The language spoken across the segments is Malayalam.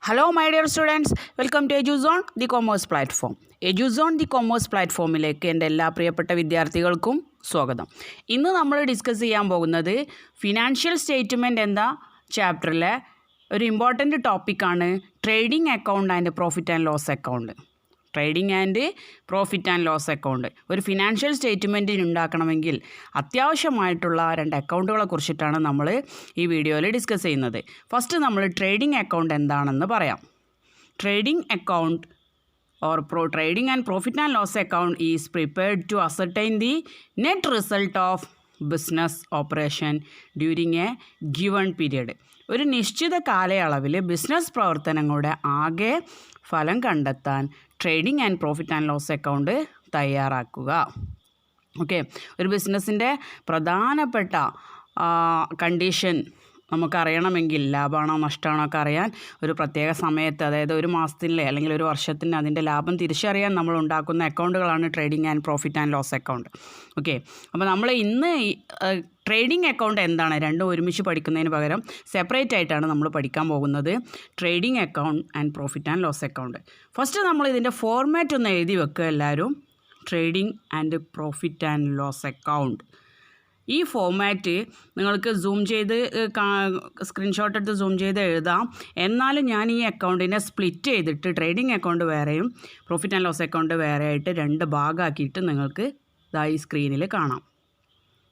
Hello my dear students, welcome to EduZone, the commerce platform. EduZone, the commerce platformiലേക്ക് എൻ്റെ എല്ലാ പ്രിയപ്പെട്ട വിദ്യാർത്ഥികൾക്കും സ്വാഗതം. ഇന്ന് നമ്മൾ ഡിസ്കസ് ചെയ്യാൻ പോകുന്നത് ഫിനാൻഷ്യൽ സ്റ്റേറ്റ്മെൻറ്റ് എന്ന ചാപ്റ്ററിലെ ഒരു ഇമ്പോർട്ടൻ്റ് ടോപ്പിക്കാണ് trading account and profit and loss account. Trading and profit and loss account ഒരു ഫിനാൻഷ്യൽ സ്റ്റേറ്റ്മെൻറ്റിന് ഉണ്ടാക്കണമെങ്കിൽ അത്യാവശ്യമായിട്ടുള്ള രണ്ട് അക്കൗണ്ടുകളെ കുറിച്ചിട്ടാണ് നമ്മൾ ഈ വീഡിയോയിൽ ഡിസ്കസ് ചെയ്യുന്നത്. ഫസ്റ്റ് നമ്മൾ ട്രേഡിംഗ് അക്കൗണ്ട് എന്താണെന്ന് പറയാം. Trading account or trading and profit and loss account is prepared to ascertain the net result of business operation during a given period. ഒരു നിശ്ചിത കാലയളവിൽ ബിസിനസ് പ്രവർത്തനങ്ങളുടെ ആകെ ഫലം കണ്ടെത്താൻ trading and profit and loss account തയ്യാറാക്കുക. ഓക്കെ, ഒരു ബിസിനസ്സിൻ്റെ പ്രധാനപ്പെട്ട കണ്ടീഷൻ നമുക്കറിയണമെങ്കിൽ ലാഭമാണോ നഷ്ടമാണോ ഒക്കെ അറിയാൻ ഒരു പ്രത്യേക സമയത്ത്, അതായത് ഒരു മാസത്തിലെ അല്ലെങ്കിൽ ഒരു വർഷത്തിന് അതിൻ്റെ ലാഭം തിരിച്ചറിയാൻ നമ്മൾ ഉണ്ടാക്കുന്ന അക്കൗണ്ടുകളാണ് trading and profit and loss account. Okay, അപ്പോൾ നമ്മൾ ഇന്ന് ട്രേഡിംഗ് അക്കൗണ്ട് എന്താണ് രണ്ടും ഒരുമിച്ച് പഠിക്കുന്നതിന് പകരം സെപ്പറേറ്റ് ആയിട്ടാണ് നമ്മൾ പഠിക്കാൻ പോകുന്നത്. Trading account and profit and loss account. First നമ്മൾ ഇതിൻ്റെ ഫോർമാറ്റ് ഒന്ന് എഴുതി വെക്കുക എല്ലാവരും. Trading and profit and loss account. ഈ ഫോമാറ്റ് നിങ്ങൾക്ക് സൂം ചെയ്ത് സ്ക്രീൻഷോട്ട് എടുത്ത് സൂം ചെയ്ത് എഴുതാം. എന്നാലും ഞാൻ ഈ അക്കൗണ്ടിനെ സ്പ്ലിറ്റ് ചെയ്തിട്ട് ട്രേഡിംഗ് അക്കൗണ്ട് വേറെയും പ്രോഫിറ്റ് ആൻഡ് ലോസ് അക്കൗണ്ട് വേറെ ആയിട്ട് രണ്ട് ഭാഗമാക്കിയിട്ട് നിങ്ങൾക്ക് ഈ സ്ക്രീനിൽ കാണാം.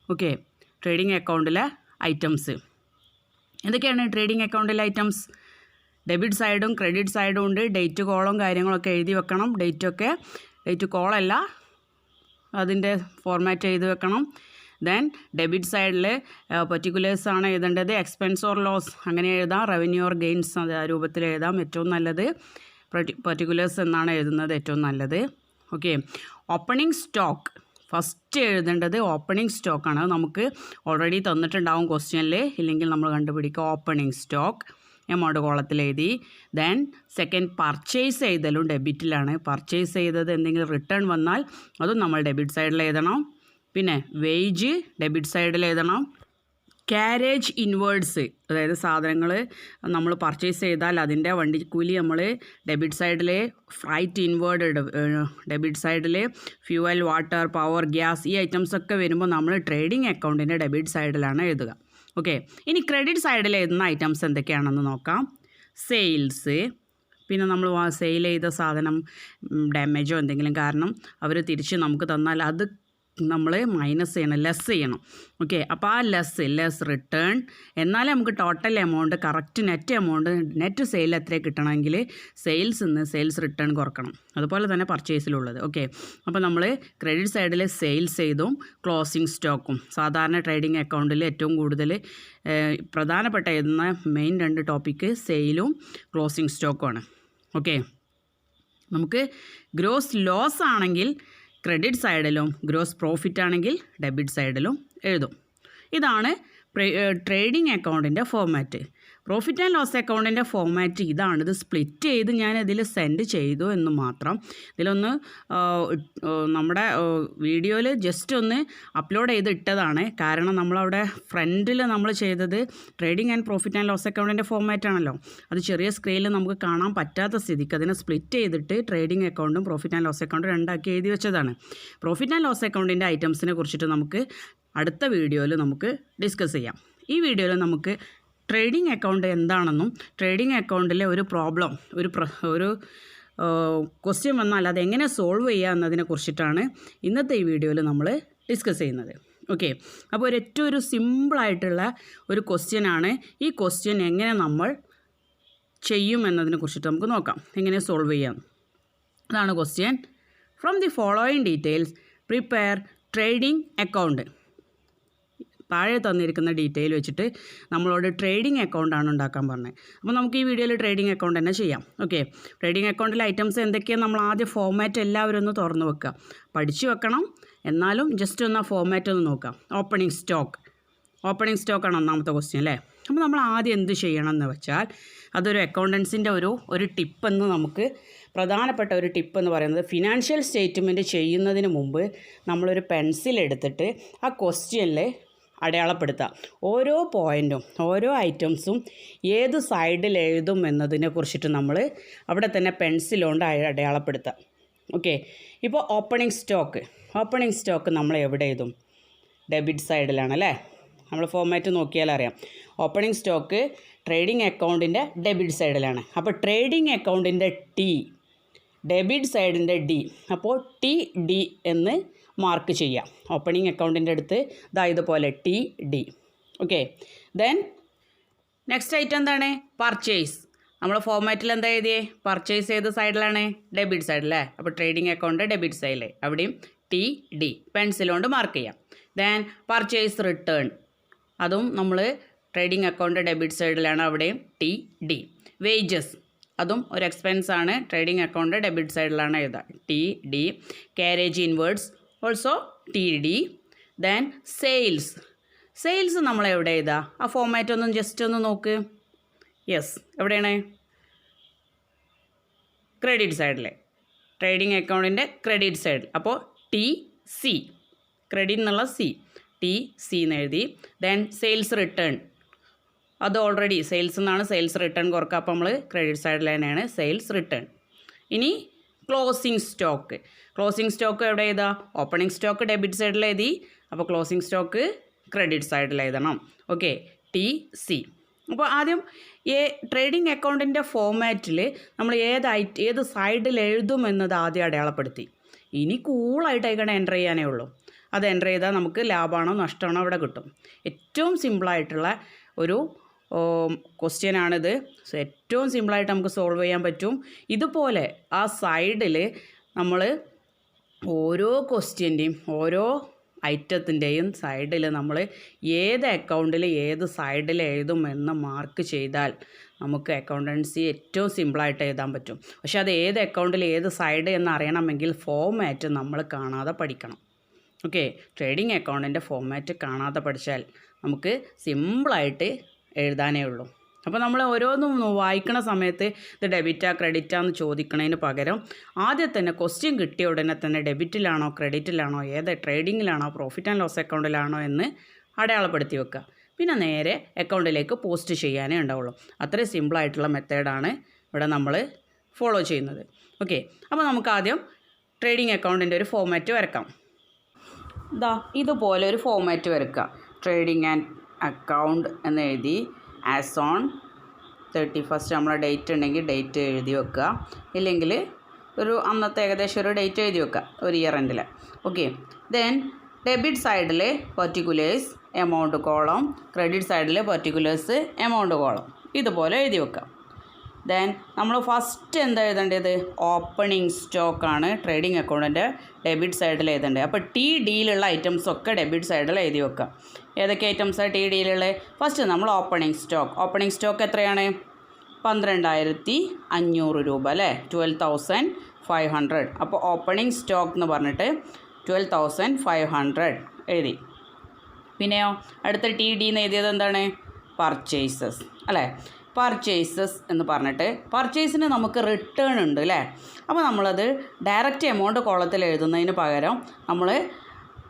ഓക്കെ, ട്രേഡിംഗ് അക്കൗണ്ടിലെ ഐറ്റംസ് എന്തൊക്കെയാണ്? ട്രേഡിംഗ് അക്കൗണ്ടിലെ ഐറ്റംസ് ഡെബിറ്റ് സൈഡും ക്രെഡിറ്റ് സൈഡും ഉണ്ട്. ഡേറ്റ് കോളും കാര്യങ്ങളൊക്കെ എഴുതി വെക്കണം. ഡേറ്റ് കോളല്ല, അതിൻ്റെ ഫോർമാറ്റ് എഴുതി വെക്കണം. ദെൻ ഡെബിറ്റ് സൈഡിൽ പർട്ടിക്കുലേഴ്സാണ് എഴുതേണ്ടത്. എക്സ്പെൻസ് ഓർ ലോസ് അങ്ങനെ എഴുതാം. റവന്യൂ ഓർ ഗെയിൻസ് അത് ആ രൂപത്തിൽ എഴുതാം. ഏറ്റവും നല്ലത് പർട്ടിക്കുലേഴ്സ് എന്നാണ് എഴുതുന്നത് ഏറ്റവും നല്ലത്. ഓക്കെ, ഓപ്പണിംഗ് സ്റ്റോക്ക് ഫസ്റ്റ് എഴുതേണ്ടത് ഓപ്പണിംഗ് സ്റ്റോക്കാണ്. അത് നമുക്ക് ഓൾറെഡി തന്നിട്ടുണ്ടാവും ക്വസ്റ്റ്യനിൽ, ഇല്ലെങ്കിൽ നമ്മൾ കണ്ടുപിടിക്കുക. ഓപ്പണിംഗ് സ്റ്റോക്ക് എമൗണ്ട് കോളത്തിൽ എഴുതി. ദെൻ സെക്കൻഡ് പർച്ചേസ് ചെയ്തലും ഡെബിറ്റിലാണ്. പർച്ചേസ് ചെയ്തത് എന്തെങ്കിലും റിട്ടേൺ വന്നാൽ അതും നമ്മൾ ഡെബിറ്റ് സൈഡിൽ എഴുതണം. പിന്നെ വേജ് ഡെബിറ്റ് സൈഡിൽ എഴുതണം. ക്യാരേജ് ഇൻവേർഡ്സ്, അതായത് സാധനങ്ങൾ നമ്മൾ പർച്ചേസ് ചെയ്താൽ അതിൻ്റെ വണ്ടിക്കൂലി നമ്മൾ ഡെബിറ്റ് സൈഡിൽ. ഫ്രൈറ്റ് ഇൻവേർഡ് ഡെബിറ്റ് സൈഡിൽ. ഫ്യൂവൽ, വാട്ടർ, പവർ, ഗ്യാസ് ഈ ഐറ്റംസൊക്കെ വരുമ്പോൾ നമ്മൾ ട്രേഡിംഗ് അക്കൗണ്ടിൻ്റെ ഡെബിറ്റ് സൈഡിലാണ് എഴുതുക. ഓക്കെ, ഇനി ക്രെഡിറ്റ് സൈഡിൽ എഴുതുന്ന ഐറ്റംസ് എന്തൊക്കെയാണെന്ന് നോക്കാം. സെയിൽസ്, പിന്നെ നമ്മൾ സെയിൽ ചെയ്ത സാധനം ഡാമേജോ എന്തെങ്കിലും കാരണം അവർ തിരിച്ച് നമുക്ക് തന്നാൽ അത് നമ്മൾ മൈനസ് ചെയ്യണം, ലെസ് ചെയ്യണം. ഓക്കെ, അപ്പോൾ ആ ലെസ് റിട്ടേൺ. എന്നാലേ നമുക്ക് total amount correct net sale എത്ര കിട്ടണമെങ്കിൽ സെയിൽസിൽ നിന്ന് സെയിൽസ് റിട്ടേൺ കുറക്കണം. അതുപോലെ തന്നെ പർച്ചേസിലുള്ളത്. ഓക്കെ, അപ്പോൾ നമ്മൾ ക്രെഡിറ്റ് സൈഡിൽ സെയിൽസ് ചെയ്തും ക്ലോസിംഗ് സ്റ്റോക്കും. സാധാരണ ട്രേഡിംഗ് അക്കൗണ്ടിൽ ഏറ്റവും കൂടുതൽ പ്രധാനപ്പെട്ട എഴുതുന്ന മെയിൻ രണ്ട് ടോപ്പിക്ക് സെയിലും ക്ലോസിംഗ് സ്റ്റോക്കുമാണ്. ഓക്കെ, നമുക്ക് ഗ്രോസ് ലോസ് ആണെങ്കിൽ ക്രെഡിറ്റ് സൈഡിലും ഗ്രോസ് പ്രോഫിറ്റ് ആണെങ്കിൽ ഡെബിറ്റ് സൈഡിലും എഴുതും. ഇതാണ് ട്രേഡിംഗ് അക്കൗണ്ടിൻ്റെ ഫോമാറ്റ്. പ്രോഫിറ്റ് ആൻഡ് ലോസ് അക്കൗണ്ടിൻ്റെ ഫോമാറ്റ് ഇതാണ്. ഇത് സ്പ്ലിറ്റ് ചെയ്ത് ഞാൻ ഇതിൽ സെൻഡ് ചെയ്തു എന്ന് മാത്രം. ഇതിലൊന്ന് നമ്മുടെ വീഡിയോയിൽ ജസ്റ്റ് ഒന്ന് അപ്ലോഡ് ചെയ്ത് ഇട്ടതാണ്. കാരണം നമ്മളവിടെ ഫ്രണ്ടിൽ നമ്മൾ ചെയ്തത് trading and profit and loss അക്കൗണ്ടിൻ്റെ ഫോമാറ്റ് ആണല്ലോ. അത് ചെറിയ സ്ക്രീനിൽ നമുക്ക് കാണാൻ പറ്റാത്ത സ്ഥിതിക്ക് അതിനെ സ്പ്ലിറ്റ് ചെയ്തിട്ട് ട്രേഡിംഗ് അക്കൗണ്ടും പ്രോഫിറ്റ് ആൻഡ് ലോസ് അക്കൗണ്ടും രണ്ടാക്കി എഴുതി വെച്ചതാണ്. പ്രോഫിറ്റ് ആൻഡ് ലോസ് അക്കൗണ്ടിൻ്റെ ഐറ്റംസിനെ കുറിച്ചിട്ട് നമുക്ക് അടുത്ത വീഡിയോയിൽ നമുക്ക് ഡിസ്കസ് ചെയ്യാം. ഈ വീഡിയോയിൽ നമുക്ക് ട്രേഡിംഗ് അക്കൗണ്ട് എന്താണെന്നും ട്രേഡിംഗ് അക്കൗണ്ടിലെ ഒരു പ്രോബ്ലം, ഒരു ക്വസ്റ്റ്യൻ വന്നാൽ അതെങ്ങനെ സോൾവ് ചെയ്യുക എന്നതിനെ കുറിച്ചിട്ടാണ് ഇന്നത്തെ ഈ വീഡിയോയിൽ നമ്മൾ ഡിസ്കസ് ചെയ്യുന്നത്. ഓക്കെ, അപ്പോൾ ഏറ്റവും ഒരു സിമ്പിളായിട്ടുള്ള ഒരു ക്വസ്റ്റ്യനാണ്. ഈ ക്വസ്റ്റ്യൻ എങ്ങനെ നമ്മൾ ചെയ്യും എന്നതിനെ കുറിച്ചിട്ട് നമുക്ക് നോക്കാം, എങ്ങനെ സോൾവ് ചെയ്യാം. അതാണ് question. From the following details prepare trading account. താഴെ തന്നിരിക്കുന്ന ഡീറ്റെയിൽ വെച്ചിട്ട് നമ്മളോട് ട്രേഡിംഗ് അക്കൗണ്ടാണ് ഉണ്ടാക്കാൻ പറഞ്ഞത്. അപ്പോൾ നമുക്ക് ഈ വീഡിയോയിൽ ട്രേഡിംഗ് അക്കൗണ്ട് തന്നെ ചെയ്യാം. ഓക്കെ, ട്രേഡിംഗ് അക്കൗണ്ടിലെ ഐറ്റംസ് എന്തൊക്കെയാണ് നമ്മൾ ആദ്യം ഫോമാറ്റ് എല്ലാവരും ഒന്ന് തുറന്ന് വെക്കുക. പഠിച്ചു വെക്കണം, എന്നാലും ജസ്റ്റ് ഒന്ന് ആ ഫോമാറ്റ് ഒന്ന് നോക്കാം. ഓപ്പണിംഗ് സ്റ്റോക്കാണ് ഒന്നാമത്തെ ക്വസ്റ്റ്യൻ അല്ലേ. അപ്പോൾ നമ്മൾ ആദ്യം എന്ത് ചെയ്യണം എന്ന് വെച്ചാൽ, അതൊരു അക്കൗണ്ടൻസിൻ്റെ ഒരു ടിപ്പെന്ന് നമുക്ക് പ്രധാനപ്പെട്ട ഒരു ടിപ്പ് എന്ന് പറയുന്നത്, ഫിനാൻഷ്യൽ സ്റ്റേറ്റ്മെൻറ്റ് ചെയ്യുന്നതിന് മുമ്പ് നമ്മളൊരു പെൻസിൽ എടുത്തിട്ട് ആ ക്വസ്റ്റ്യനിൽ അടയാളപ്പെടുത്തുക. ഓരോ പോയിൻറ്റും ഓരോ ഐറ്റംസും ഏത് സൈഡിൽ എഴുതും എന്നതിനെ കുറിച്ചിട്ട് നമ്മൾ അവിടെ തന്നെ പെൻസിലുകൊണ്ട് അടയാളപ്പെടുത്തുക. ഓക്കെ, ഇപ്പോൾ ഓപ്പണിംഗ് സ്റ്റോക്ക് നമ്മൾ എവിടെ എഴുതും? ഡെബിറ്റ് സൈഡിലാണ് അല്ലേ? നമ്മൾ ഫോർമാറ്റ് നോക്കിയാൽ അറിയാം. ഓപ്പണിംഗ് സ്റ്റോക്ക് ട്രേഡിംഗ് അക്കൗണ്ടിൻ്റെ ഡെബിറ്റ് സൈഡിലാണ്. അപ്പോൾ ട്രേഡിംഗ് അക്കൗണ്ടിൻ്റെ ടി, ഡെബിറ്റ് സൈഡിൻ്റെ ഡി. അപ്പോൾ ടി ഡി എന്ന് മാർക്ക് ചെയ്യാം. ഓപ്പണിംഗ് അക്കൗണ്ടിൻ്റെ അടുത്ത് ഇതുപോലെ T D. Okay, then next item എന്താണ്? പർച്ചേസ്. നമ്മൾ ഫോർമാറ്റിൽ എന്താ എഴുതിയേ? പർച്ചേസ് ഏത് സൈഡിലാണ്? ഡെബിറ്റ് സൈഡിലല്ലേ? അപ്പോൾ ട്രേഡിംഗ് അക്കൗണ്ട് ഡെബിറ്റ് സൈഡിൽ, അവിടെയും ടി ഡി പെൻസിൽ കൊണ്ട് മാർക്ക് ചെയ്യാം. ദെൻ പർച്ചേസ് റിട്ടേൺ, അതും നമ്മൾ ട്രേഡിംഗ് അക്കൗണ്ട് ഡെബിറ്റ് സൈഡിലാണ്, അവിടെയും ടി ഡി. വേജസ്, അതും ഒരു എക്സ്പെൻസ് ആണ്, ട്രേഡിംഗ് അക്കൗണ്ട് ഡെബിറ്റ് സൈഡിലാണ് എഴുതുക, T D. Carriage inwards also T D. Then sales നമ്മൾ എവിടെ എഴുതുക? ആ ഫോർമാറ്റ് ഒന്നും ജസ്റ്റ് ഒന്ന് നോക്ക്. യെസ്, എവിടെയാണ്? ക്രെഡിറ്റ് സൈഡിൽ, ട്രേഡിംഗ് അക്കൗണ്ടിൻ്റെ ക്രെഡിറ്റ് സൈഡിൽ. അപ്പോൾ ടി സി, ക്രെഡിറ്റ് എന്നുള്ള സി, ടി സി എന്ന് എഴുതി. ദെൻ സെയിൽസ് റിട്ടേൺ, അത് ഓൾറെഡി സെയിൽസ് എന്നാണ്, സെയിൽസ് റിട്ടേൺ കുറക്കുക, അപ്പോൾ നമ്മൾ ക്രെഡിറ്റ് സൈഡിൽ തന്നെയാണ് സെയിൽസ് റിട്ടേൺ. ഇനി ക്ലോസിംഗ് സ്റ്റോക്ക് എവിടെ എഴുതുക? ഓപ്പണിംഗ് സ്റ്റോക്ക് ഡെബിറ്റ് സൈഡിൽ എഴുതി, അപ്പോൾ ക്ലോസിംഗ് സ്റ്റോക്ക് ക്രെഡിറ്റ് സൈഡിൽ എഴുതണം. Okay, T C. അപ്പോൾ ആദ്യം ട്രേഡിംഗ് അക്കൗണ്ടിൻ്റെ ഫോർമാറ്റിൽ നമ്മൾ ഏത് സൈഡിൽ എഴുതുമെന്നത് ആദ്യം അടയാളപ്പെടുത്തി. ഇനി കൂളായിട്ട് അതിനെ എൻ്റർ ചെയ്യാനേ ഉള്ളൂ. അത് എൻ്റർ ചെയ്താൽ നമുക്ക് ലാഭമാണോ നഷ്ടമാണോ അവിടെ കിട്ടും. ഏറ്റവും സിമ്പിളായിട്ടുള്ള ഒരു ക്വസ്റ്റ്യനാണിത്. സോ ഏറ്റവും സിമ്പിളായിട്ട് നമുക്ക് സോൾവ് ചെയ്യാൻ പറ്റും. ഇതുപോലെ ആ സൈഡിൽ നമ്മൾ ഓരോ ക്വസ്റ്റ്യൻ്റെയും ഓരോ ഐറ്റത്തിൻ്റെയും സൈഡിൽ നമ്മൾ ഏത് അക്കൗണ്ടിൽ ഏത് സൈഡിൽ എഴുതുമെന്ന് മാർക്ക് ചെയ്താൽ നമുക്ക് അക്കൗണ്ടൻസി ഏറ്റവും സിമ്പിളായിട്ട് എഴുതാൻ പറ്റും. പക്ഷെ അത് ഏത് അക്കൗണ്ടിൽ ഏത് സൈഡ് എന്ന് അറിയണമെങ്കിൽ ഫോർമാറ്റ് നമ്മൾ കാണാതെ പഠിക്കണം. ഓക്കെ, ട്രേഡിംഗ് അക്കൗണ്ടിൻ്റെ ഫോർമാറ്റ് കാണാതെ പഠിച്ചാൽ നമുക്ക് സിമ്പിളായിട്ട് എഴുതാനേ ഉള്ളൂ. അപ്പോൾ നമ്മൾ ഓരോന്നും വായിക്കണ സമയത്ത് ഇത് ഡെബിറ്റാ ക്രെഡിറ്റാ എന്ന് ചോദിക്കണതിന് പകരം ആദ്യം തന്നെ ക്വസ്റ്റ്യൻ കിട്ടിയ ഉടനെ തന്നെ ഡെബിറ്റിലാണോ ക്രെഡിറ്റിലാണോ ഏത് ട്രേഡിങ്ങിലാണോ പ്രോഫിറ്റ് ആൻഡ് ലോസ് അക്കൗണ്ടിലാണോ എന്ന് അടയാളപ്പെടുത്തി വെക്കുക. പിന്നെ നേരെ അക്കൗണ്ടിലേക്ക് പോസ്റ്റ് ചെയ്യാനേ ഉണ്ടാവുള്ളൂ. അത്രയും സിമ്പിളായിട്ടുള്ള മെത്തേഡാണ് ഇവിടെ നമ്മൾ ഫോളോ ചെയ്യുന്നത്. ഓക്കെ, അപ്പോൾ നമുക്ക് ആദ്യം ട്രേഡിംഗ് അക്കൗണ്ടിൻ്റെ ഒരു ഫോർമാറ്റ് വരക്കാം. ഇതുപോലെ ഒരു ഫോർമാറ്റ് വരക്കുക. ട്രേഡിംഗ് ആൻഡ് അക്കൗണ്ട് എന്ന് എഴുതി ആസ് ഓൺ 31 നമ്മളെ ഡേറ്റ് ഉണ്ടെങ്കിൽ ഡേറ്റ് എഴുതി വെക്കുക, ഇല്ലെങ്കിൽ ഒരു അന്നത്തെ ഏകദേശം ഒരു ഡേറ്റ് എഴുതി വെക്കുക, ഒരു ഇയർ എൻഡിൽ. ഓക്കെ, ദെൻ ഡെബിറ്റ് സൈഡിൽ പർട്ടിക്കുലേഴ്സ് എമൗണ്ട് കോളം, ക്രെഡിറ്റ് സൈഡിൽ പർട്ടിക്കുലേഴ്സ് എമൗണ്ട് കോളം, ഇതുപോലെ എഴുതി വെക്കുക. ദെൻ നമ്മൾ ഫസ്റ്റ് എന്താ എഴുതേണ്ടത്? ഓപ്പണിംഗ് സ്റ്റോക്കാണ് ട്രേഡിംഗ് അക്കൗണ്ടിൻ്റെ ഡെബിറ്റ് സൈഡിൽ എഴുതേണ്ടത്. അപ്പോൾ ടി ഡിയിലുള്ള ഐറ്റംസൊക്കെ ഡെബിറ്റ് സൈഡിൽ എഴുതി വെക്കുക. ഏതൊക്കെ ഐറ്റംസാണ് ടി ഡിയിലുള്ള? ഫസ്റ്റ് നമ്മൾ ഓപ്പണിംഗ് സ്റ്റോക്ക് എത്രയാണ്? 12,500 രൂപ അല്ലേ? 12,500. അപ്പോൾ ഓപ്പണിംഗ് സ്റ്റോക്ക് എന്ന് പറഞ്ഞിട്ട് 12,500 എഴുതി. പിന്നെയോ അടുത്ത ടി ഡി എന്ന് എഴുതിയത് എന്താണ്? പർച്ചേസസ് അല്ലേ? പർച്ചേസസ് എന്ന് പറഞ്ഞിട്ട് പർച്ചേസിന് നമുക്ക് റിട്ടേൺ ഉണ്ട് അല്ലേ? അപ്പോൾ നമ്മളത് ഡയറക്റ്റ് എമൗണ്ട് കോളത്തിൽ എഴുതുന്നതിന് പകരം നമ്മൾ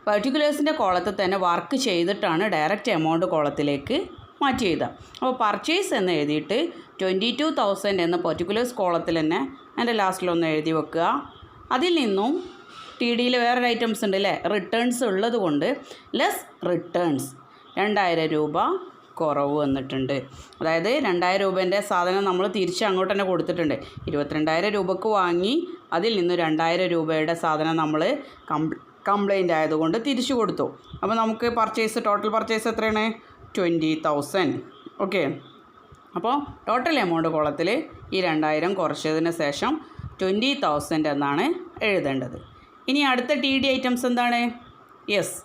പർട്ടിക്കുലേഴ്സിൻ്റെ കോളത്തിൽ തന്നെ വർക്ക് ചെയ്തിട്ടാണ് ഡയറക്റ്റ് എമൗണ്ട് കോളത്തിലേക്ക് മാറ്റി എഴുതുക. അപ്പോൾ പർച്ചേസ് എന്ന് എഴുതിയിട്ട് 22,000 എന്ന പർട്ടിക്കുലേഴ്സ് കോളത്തിൽ തന്നെ അതിൻ്റെ ലാസ്റ്റിലൊന്ന് എഴുതി വെക്കുക. അതിൽ നിന്നും ടി ഡിയിൽ വേറൊരു ഐറ്റംസ് ഉണ്ട് അല്ലേ? റിട്ടേൺസ് ഉള്ളത് കൊണ്ട് ലെസ് റിട്ടേൺസ് 2,000 രൂപ കുറവ് വന്നിട്ടുണ്ട്. അതായത് 2,000 രൂപേൻ്റെ സാധനം നമ്മൾ തിരിച്ച് അങ്ങോട്ട് തന്നെ കൊടുത്തിട്ടുണ്ട്. 22,000 രൂപക്ക് വാങ്ങി അതിൽ നിന്ന് 2,000 രൂപയുടെ സാധനം നമ്മൾ കംപ്ലൈൻ്റ് ആയതുകൊണ്ട് തിരിച്ചു കൊടുത്തു. അപ്പോൾ നമുക്ക് ടോട്ടൽ പർച്ചേസ് എത്രയാണ്? 20,000. ഓക്കെ, അപ്പോൾ ടോട്ടൽ എമൗണ്ട് കോളത്തിൽ ഈ 2,000 കുറച്ചതിന് ശേഷം 20,000 എന്നാണ് എഴുതേണ്ടത്. ഇനി അടുത്ത ടി ഡി ഐറ്റംസ് എന്താണ്? യെസ്,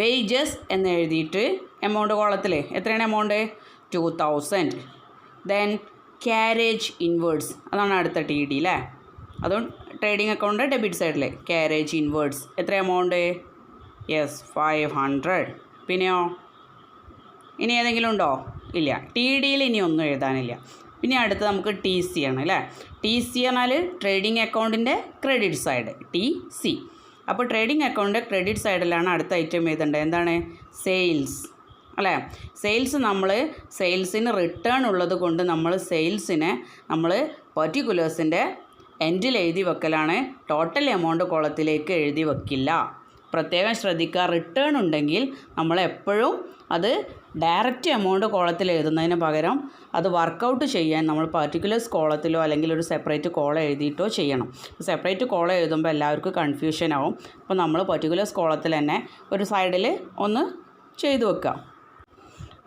വേജസ് എന്ന് എഴുതിയിട്ട് എമൗണ്ട് കോളത്തിൽ എത്രയാണ് എമൗണ്ട്? 2,000. ദെൻ ക്യാരേജ് ഇൻവേർഡ്സ്, അതാണ് അടുത്ത ടി ഡി അല്ലേ? അതും ട്രേഡിംഗ് അക്കൗണ്ട് ഡെബിറ്റ് സൈഡിൽ ക്യാരേജ് ഇൻവേർഡ്സ് എത്ര എമൗണ്ട്? യെസ്, 500. പിന്നെയോ ഇനി ഏതെങ്കിലും ഉണ്ടോ? ഇല്ല, ടി ഡിയിൽ ഇനി ഒന്നും എഴുതാനില്ല. പിന്നെ അടുത്ത് നമുക്ക് ടി സി ആണ് അല്ലേ? ടി സി പറഞ്ഞാൽ ട്രേഡിംഗ് അക്കൗണ്ടിൻ്റെ ക്രെഡിറ്റ് സൈഡ് ടി സി. അപ്പോൾ ട്രേഡിംഗ് അക്കൗണ്ട് ക്രെഡിറ്റ് സൈഡിലാണ് അടുത്ത ഐറ്റം എഴുതേണ്ടത്. എന്താണ്? സെയിൽസ് അല്ലേ? സെയിൽസ് നമ്മൾ സെയിൽസിന് റിട്ടേൺ ഉള്ളത് കൊണ്ട് നമ്മൾ സെയിൽസിനെ നമ്മൾ പെർട്ടിക്കുലേഴ്സിൻ്റെ എൻഡിൽ എഴുതി വെക്കലാണ്, ടോട്ടൽ എമൗണ്ട് കോളത്തിലേക്ക് എഴുതി വെക്കില്ല. പ്രത്യേകം ശ്രദ്ധിക്കുക. റിട്ടേൺ ഉണ്ടെങ്കിൽ നമ്മൾ എപ്പോഴും അത് ഡയറക്റ്റ് എമൗണ്ട് കോളത്തിൽ എഴുതുന്നതിന് പകരം അത് വർക്കൗട്ട് ചെയ്യാൻ നമ്മൾ പർട്ടിക്കുലേഴ്സ് കോളത്തിലോ അല്ലെങ്കിൽ ഒരു സെപ്പറേറ്റ് കോളം എഴുതിയിട്ടോ ചെയ്യണം. സെപ്പറേറ്റ് കോളം എഴുതുമ്പോൾ എല്ലാവർക്കും കൺഫ്യൂഷൻ ആവും. അപ്പോൾ നമ്മൾ പർട്ടിക്കുലേഴ്സ് കോളത്തിൽ തന്നെ ഒരു സൈഡിൽ ഒന്ന് ചെയ്തു വെക്കാം.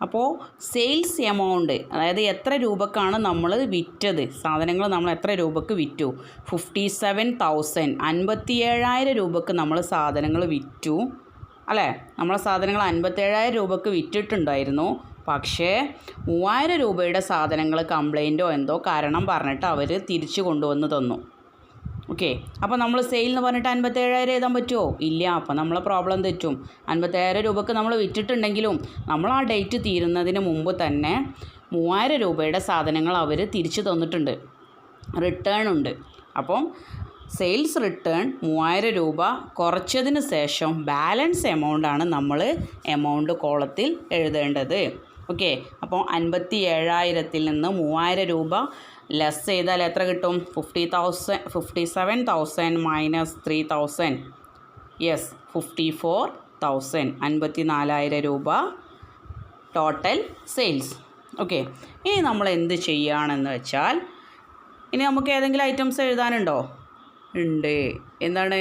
അപ്പോൾ സെയിൽസ് എമൗണ്ട്, അതായത് എത്ര രൂപക്കാണ് നമ്മൾ വിറ്റത്, സാധനങ്ങൾ നമ്മൾ എത്ര രൂപക്ക് വിറ്റു? 57,000, 57,000 രൂപക്ക് നമ്മൾ സാധനങ്ങൾ വിറ്റു അല്ലേ? നമ്മളെ സാധനങ്ങൾ 57,000 രൂപക്ക് വിറ്റിട്ടുണ്ടായിരുന്നു. പക്ഷേ 3,000 രൂപയുടെ സാധനങ്ങൾ കംപ്ലൈൻറ്റോ എന്തോ കാരണം പറഞ്ഞിട്ട് അവർ തിരിച്ചു കൊണ്ടുവന്ന് തന്നു. ഓക്കെ, അപ്പോൾ നമ്മൾ സെയിൽ എന്ന് പറഞ്ഞിട്ട് 57,000 എഴുതാൻ പറ്റുമോ? ഇല്ല. അപ്പോൾ നമ്മളെ പ്രോബ്ലം തെറ്റും. 57,000 രൂപക്ക് നമ്മൾ വിറ്റിട്ടുണ്ടെങ്കിലും നമ്മൾ ആ ഡേറ്റ് തീരുന്നതിന് മുമ്പ് തന്നെ 3,000 രൂപയുടെ സാധനങ്ങൾ അവർ തിരിച്ചു തന്നിട്ടുണ്ട്, റിട്ടേൺ ഉണ്ട്. അപ്പം സെയിൽസ് റിട്ടേൺ 3,000 രൂപ കുറച്ചതിന് ശേഷം ബാലൻസ് എമൗണ്ടാണ് നമ്മൾ എമൗണ്ട് കോളത്തിൽ എഴുതേണ്ടത്. ഓക്കെ, അപ്പോൾ 57,000-ൽ നിന്ന് 3,000 രൂപ ലെസ് ചെയ്താൽ എത്ര കിട്ടും? 57,000 മൈനസ് 3,000, യെസ് 54,000, 54,000 രൂപ ടോട്ടൽ സെയിൽസ്. ഓക്കെ, ഇനി നമ്മൾ എന്ത് ചെയ്യുകയാണെന്ന് വെച്ചാൽ, ഇനി നമുക്ക് ഏതെങ്കിലും ഐറ്റംസ് എഴുതാനുണ്ടോ? ഉണ്ട്. എന്താണ്?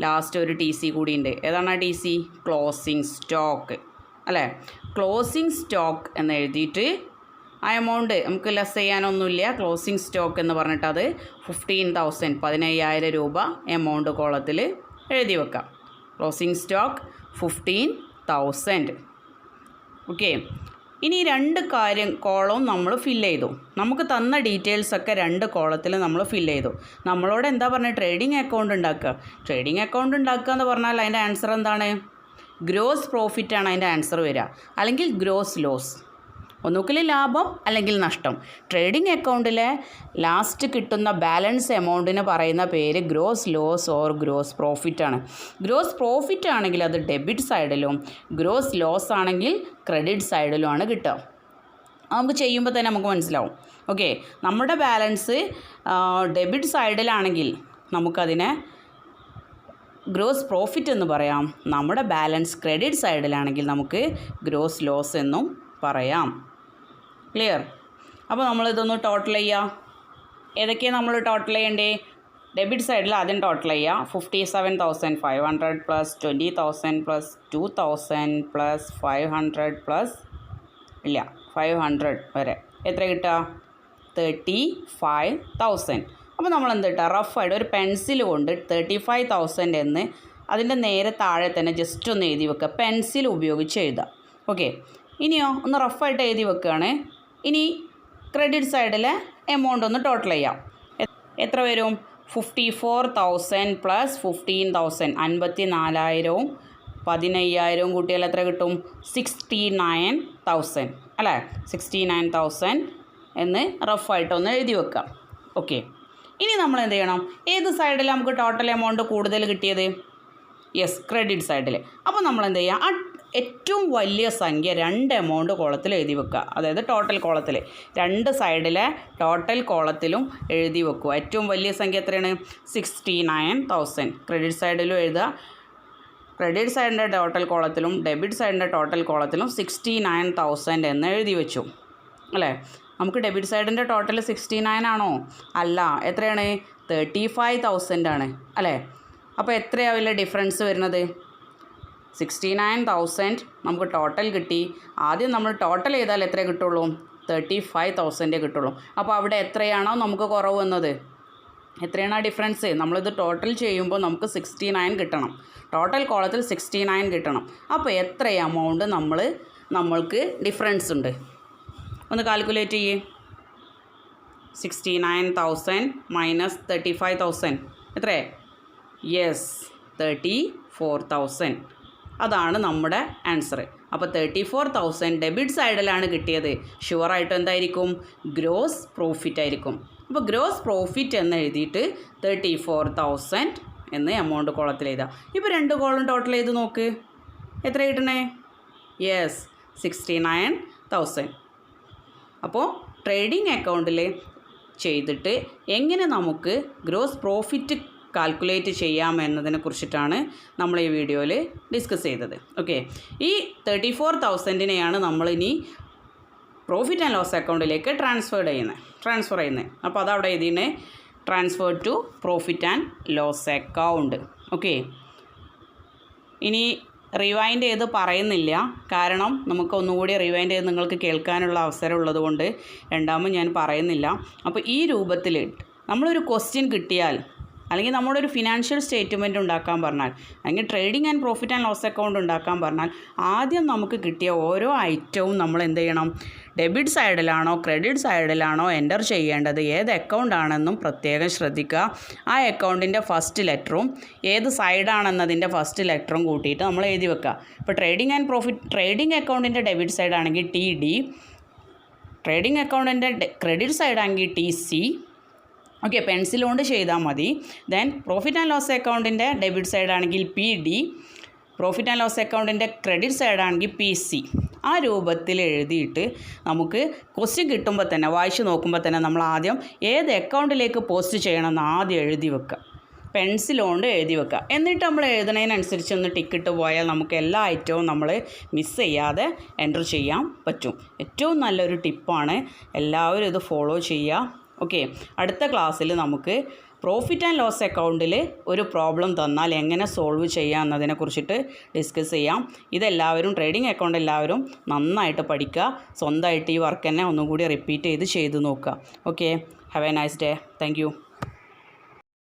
ലാസ്റ്റ് ഒരു ടി സി കൂടി ഉണ്ട്. ഏതാണ് ആ ടി സി? ക്ലോസിങ് സ്റ്റോക്ക് അല്ലേ? ക്ലോസിങ് സ്റ്റോക്ക് എന്ന് എഴുതിയിട്ട് ആ എമൗണ്ട് നമുക്ക് ലെസ് ചെയ്യാനൊന്നുമില്ല. ക്ലോസിങ് സ്റ്റോക്ക് എന്ന് പറഞ്ഞിട്ട് അത് 15,000, 15,000 രൂപ എമൗണ്ട് കോളത്തിൽ എഴുതി വെക്കാം. Closing stock 15,000. ഓക്കെ, ഇനി 2 കോളം നമ്മൾ ഫില്ല് ചെയ്തു. നമുക്ക് തന്ന ഡീറ്റെയിൽസൊക്കെ 2 കോളത്തിൽ നമ്മൾ ഫില്ല് ചെയ്തു. നമ്മളോട് എന്താ പറഞ്ഞത്? ട്രേഡിംഗ് അക്കൗണ്ട് ഉണ്ടാക്കുക. ട്രേഡിംഗ് അക്കൗണ്ട് ഉണ്ടാക്കുക എന്ന് പറഞ്ഞാൽ അതിൻ്റെ ആൻസർ എന്താണ്? ഗ്രോസ് പ്രോഫിറ്റാണ് അതിൻ്റെ ആൻസർ വരിക, അല്ലെങ്കിൽ ഗ്രോസ് ലോസ്. ഒന്നുകിൽ ലാഭം അല്ലെങ്കിൽ നഷ്ടം. ട്രേഡിംഗ് അക്കൗണ്ടിലെ ലാസ്റ്റ് കിട്ടുന്ന ബാലൻസ് എമൗണ്ടിന് പറയുന്ന പേര് ഗ്രോസ് ലോസ് ഓർ ഗ്രോസ് പ്രോഫിറ്റാണ്. ഗ്രോസ് പ്രോഫിറ്റ് ആണെങ്കിൽ അത് ഡെബിറ്റ് സൈഡിലും, ഗ്രോസ് ലോസ് ആണെങ്കിൽ ക്രെഡിറ്റ് സൈഡിലുമാണ് കിട്ടുക. നമുക്ക് ചെയ്യുമ്പോൾ തന്നെ നമുക്ക് മനസ്സിലാവും. ഓക്കെ, നമ്മുടെ ബാലൻസ് ഡെബിറ്റ് സൈഡിലാണെങ്കിൽ നമുക്കതിനെ ഗ്രോസ് പ്രോഫിറ്റ് എന്ന് പറയാം. നമ്മുടെ ബാലൻസ് ക്രെഡിറ്റ് സൈഡിലാണെങ്കിൽ നമുക്ക് ഗ്രോസ് ലോസ് എന്നും പറയാം. ക്ലിയർ? അപ്പോൾ നമ്മളിതൊന്ന് ടോട്ടൽ ചെയ്യുക. ഏതൊക്കെയാണ് നമ്മൾ ടോട്ടൽ ചെയ്യേണ്ടേ? ഡെബിറ്റ് സൈഡിൽ ആദ്യം ടോട്ടൽ ചെയ്യുക. 57,500 പ്ലസ് 20,000 പ്ലസ് 2,000 പ്ലസ് 500 പ്ലസ് 500 വരെ എത്ര കിട്ടുക? 35,000. അപ്പോൾ നമ്മൾ എന്ത് കിട്ടുക? റഫായിട്ട് ഒരു പെൻസിൽ കൊണ്ട് 35,000 എന്ന് അതിൻ്റെ നേരെ താഴെ തന്നെ ജസ്റ്റ് ഒന്ന് എഴുതി വെക്കുക. പെൻസിൽ ഉപയോഗിച്ച് എഴുതുക. ഓക്കെ, ഇനിയോ ഒന്ന് റഫായിട്ട് എഴുതി വെക്കുകയാണ്. ഇനി ക്രെഡിറ്റ് സൈഡിലെ എമൗണ്ട് ഒന്ന് ടോട്ടൽ ചെയ്യാം. എത്ര വരും? 54,000 പ്ലസ് 15,000, 54,000-ഉം 15,000-ഉം കൂട്ടിയാൽ എത്ര കിട്ടും? 69,000 അല്ലേ? 69,000 എന്ന് റഫായിട്ടൊന്ന് എഴുതി വെക്കാം. ഓക്കെ, ഇനി നമ്മൾ എന്ത് ചെയ്യണം? ഏത് സൈഡിൽ നമുക്ക് ടോട്ടൽ എമൗണ്ട് കൂടുതൽ കിട്ടിയത്? യെസ്, ക്രെഡിറ്റ് സൈഡിൽ. അപ്പോൾ നമ്മൾ എന്ത് ചെയ്യുക? ആ ഏറ്റവും വലിയ സംഖ്യ 2 എമൗണ്ട് കോളത്തിൽ എഴുതി വെക്കുക. അതായത് ടോട്ടൽ കോളത്തിൽ 2 സൈഡിലെ ടോട്ടൽ കോളത്തിലും എഴുതി വെക്കുക. ഏറ്റവും വലിയ സംഖ്യ എത്രയാണ്? 69,000. ക്രെഡിറ്റ് സൈഡിലും എഴുതുക. ക്രെഡിറ്റ് സൈഡിൻ്റെ ടോട്ടൽ കോളത്തിലും ഡെബിറ്റ് സൈഡിൻ്റെ ടോട്ടൽ കോളത്തിലും 69,000 എന്ന് എഴുതി വെച്ചു അല്ലേ? നമുക്ക് ഡെബിറ്റ് സൈഡിൻ്റെ ടോട്ടൽ 69 ആണോ? അല്ല. എത്രയാണ്? 35,000 ആണ് അല്ലേ? അപ്പോൾ എത്രയാവില്ല ഡിഫറൻസ് വരുന്നത്? 69,000 നമുക്ക് ടോട്ടൽ കിട്ടി. ആദ്യം നമ്മൾ ടോട്ടൽ ചെയ്താൽ എത്ര കിട്ടുള്ളൂ? 35,000 കിട്ടുള്ളൂ. അപ്പോൾ അവിടെ എത്രയാണോ നമുക്ക് കുറവ് വന്നത്? എത്രയാണ് ആ ഡിഫറൻസ്? നമ്മളിത് ടോട്ടൽ ചെയ്യുമ്പോൾ നമുക്ക് 69 കിട്ടണം. ടോട്ടൽ കോളത്തിൽ 69 കിട്ടണം. അപ്പോൾ എത്ര എമൗണ്ട് നമ്മൾക്ക് ഡിഫറൻസ് ഉണ്ട്? ഒന്ന് കാൽക്കുലേറ്റ് ചെയ്യേ. 69,000 മൈനസ് 35,000 എത്രേ? യെസ്, 34,000. അതാണ് നമ്മുടെ ആൻസർ. അപ്പോൾ 34,000 ഡെബിറ്റ് സൈഡിലാണ് കിട്ടിയത്. ഷുവറായിട്ടും എന്തായിരിക്കും? ഗ്രോസ് പ്രോഫിറ്റ് ആയിരിക്കും. അപ്പോൾ ഗ്രോസ് പ്രോഫിറ്റ് എന്ന് എഴുതിയിട്ട് 34,000 എന്ന് എമൗണ്ട് കോളത്തിൽ എഴുതാം. ഇപ്പോൾ 2 കോളം ടോട്ടൽ ചെയ്ത് നോക്ക്, എത്ര കിട്ടണേ? യെസ്, 69,000. അപ്പോൾ ട്രേഡിംഗ് അക്കൗണ്ടിൽ ചെയ്തിട്ട് എങ്ങനെ നമുക്ക് ഗ്രോസ് പ്രോഫിറ്റ് കാൽക്കുലേറ്റ് ചെയ്യാം എന്നതിനെ കുറിച്ചിട്ടാണ് നമ്മൾ ഈ വീഡിയോയിൽ ഡിസ്കസ് ചെയ്തത്. ഓക്കെ, ഈ 34,000-നെയാണ് നമ്മളിനി പ്രോഫിറ്റ് ആൻഡ് ലോസ് അക്കൗണ്ടിലേക്ക് ട്രാൻസ്ഫർ ചെയ്യുന്നത്. അപ്പോൾ അതവിടെ എഴുതിയേ transfer to profit and loss account. Okay, ഇനി റിവൈൻഡ് ചെയ്ത് പറയുന്നില്ല, കാരണം നമുക്ക് ഒന്നുകൂടി റിവൈൻഡ് ചെയ്ത് നിങ്ങൾക്ക് കേൾക്കാനുള്ള അവസരം ഉള്ളതുകൊണ്ട് രണ്ടാമത് ഞാൻ പറയുന്നില്ല. അപ്പോൾ ഈ രൂപത്തിൽ നമ്മളൊരു ക്വസ്റ്റ്യൻ കിട്ടിയാൽ, അല്ലെങ്കിൽ നമ്മുടെ ഒരു ഫിനാൻഷ്യൽ സ്റ്റേറ്റ്മെൻറ്റ് ഉണ്ടാക്കാൻ പറഞ്ഞാൽ, അല്ലെങ്കിൽ trading and profit and loss account ഉണ്ടാക്കാൻ പറഞ്ഞാൽ, ആദ്യം നമുക്ക് കിട്ടിയ ഓരോ ഐറ്റവും നമ്മൾ എന്ത് ചെയ്യണം? ഡെബിറ്റ് സൈഡിലാണോ ക്രെഡിറ്റ് സൈഡിലാണോ എൻ്റർ ചെയ്യേണ്ടത്, ഏത് അക്കൗണ്ടാണെന്നും പ്രത്യേകം ശ്രദ്ധിക്കുക. ആ അക്കൗണ്ടിൻ്റെ ഫസ്റ്റ് ലെറ്ററും ഏത് സൈഡാണെന്നതിൻ്റെ ഫസ്റ്റ് ലെറ്ററും കൂട്ടിയിട്ട് നമ്മൾ എഴുതി വെക്കുക. ഇപ്പോൾ ട്രേഡിംഗ് അക്കൗണ്ടിൻ്റെ ഡെബിറ്റ് സൈഡാണെങ്കിൽ TD, ട്രേഡിംഗ് അക്കൗണ്ടിൻ്റെ ക്രെഡിറ്റ് സൈഡാണെങ്കിൽ TC. ഓക്കെ, പെൻസിൽ കൊണ്ട് ചെയ്താൽ മതി. ദെൻ പ്രോഫിറ്റ് ആൻഡ് ലോസ് അക്കൗണ്ടിൻ്റെ ഡെബിറ്റ് സൈഡാണെങ്കിൽ PD, പ്രോഫിറ്റ് ആൻഡ് ലോസ് അക്കൗണ്ടിൻ്റെ ക്രെഡിറ്റ് സൈഡാണെങ്കിൽ PC. ആ രൂപത്തിൽ എഴുതിയിട്ട് നമുക്ക് ക്വസ്റ്റ്യൻ കിട്ടുമ്പോൾ തന്നെ, വായിച്ച് നോക്കുമ്പോൾ തന്നെ നമ്മൾ ആദ്യം ഏത് അക്കൗണ്ടിലേക്ക് പോസ്റ്റ് ചെയ്യണമെന്ന് ആദ്യം എഴുതി വെക്കുക, പെൻസിൽ കൊണ്ട് എഴുതി വെക്കുക. എന്നിട്ട് നമ്മൾ എഴുതുന്നതിനനുസരിച്ച് ഒന്ന് ടിക്കിട്ട് പോയാൽ നമുക്ക് എല്ലാ ഐറ്റവും നമ്മൾ മിസ് ചെയ്യാതെ എൻ്റർ ചെയ്യാൻ പറ്റും. ഏറ്റവും നല്ലൊരു ടിപ്പാണ്, എല്ലാവരും ഇത് ഫോളോ ചെയ്യുക. ഓക്കെ, അടുത്ത ക്ലാസ്സിൽ നമുക്ക് പ്രോഫിറ്റ് ആൻഡ് ലോസ് അക്കൗണ്ടിൽ ഒരു പ്രോബ്ലം തന്നാൽ എങ്ങനെ സോൾവ് ചെയ്യാം എന്നതിനെക്കുറിച്ചിട്ട് ഡിസ്കസ് ചെയ്യാം. ഇതെല്ലാവരും ട്രേഡിംഗ് അക്കൗണ്ട് എല്ലാവരും നന്നായിട്ട് പഠിക്കുക. സ്വന്തമായിട്ട് ഈ വർക്ക് തന്നെ ഒന്നും കൂടി റിപ്പീറ്റ് ചെയ്ത് നോക്കുക. Okay, have A nice day. Thank you.